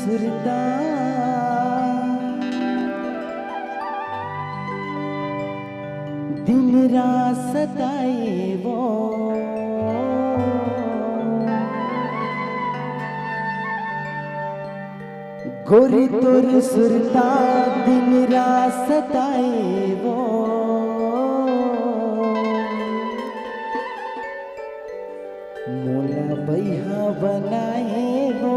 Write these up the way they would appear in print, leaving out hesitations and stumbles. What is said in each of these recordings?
सुरता दिन रात सताए वो गोरी तोर सुरता दिन रात सताए वो मोला बैहा बनाए वो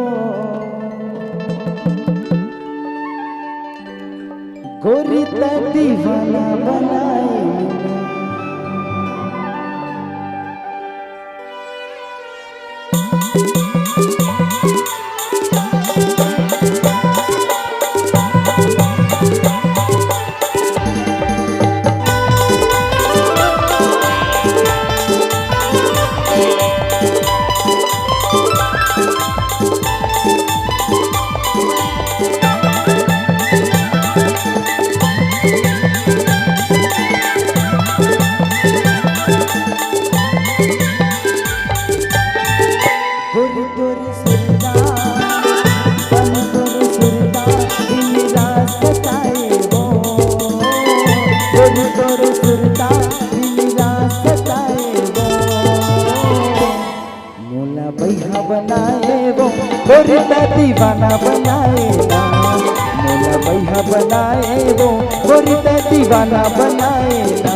गोरी त दीवाना बनाए गोरी त दीवाना बनाए ना मोला बैहा बनाए वो गोरी त दीवाना बनाए ना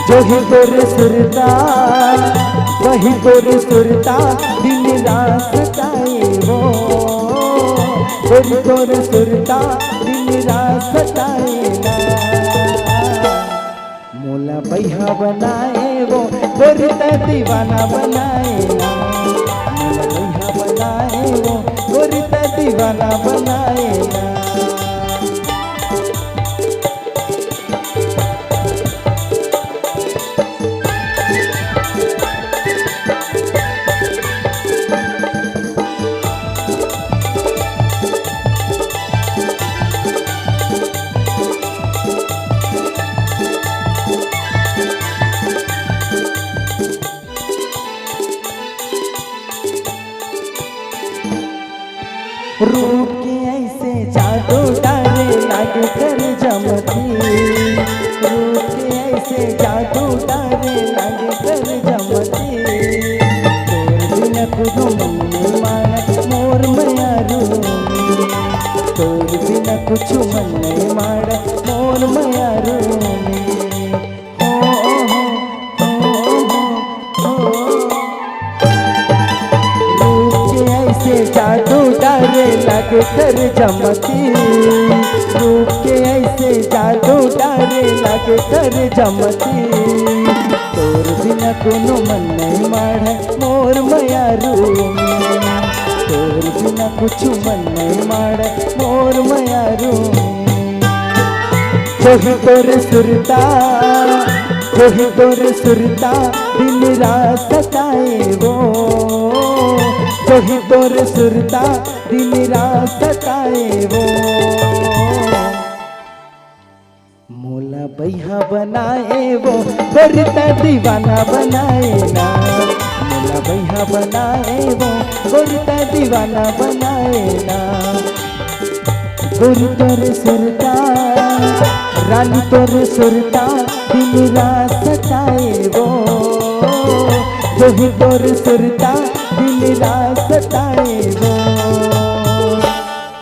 जो ही तोरे सुरता वही तोरे सुरता दिन रात सताए वो गोरी तोरे सुरता दिन रात सताए ना मोला बैहा बनाए वो गोरी त दीवाना बनाए ना बनाए वो गोरी त दीवाना बनाए ना रूप के ऐसे जादू डाले लागे कर जमती रूप के ऐसे जादू डाले लागे कर जमती तोर बिना कुछ मन मानक मोर मयारू तोर बिना कुछ मन नहीं मानक मोर मयारू जादू डाले लगे कर जमती रूप के ऐसे जादू डाले लगे कर जमती तोर बिना कोनो मन नहीं माढ़े मोर मयारू तोर बिना कुछ मन नहीं माढ़े मोर मयारू कोही तोर सुरता कोही तोर सुरता दिन रात सताए वो कोही तोर सुरता दिन रात सताए वो मोला बैहा बनाए वो गोरी त दीवाना बनाए ना मोला बैहा बनाए वो गोरी त दीवाना बनाए ना गोरी तोर सुरता रानी तोर सुरता दिन रात सताए वो गोरी तोर सुरता दिन रात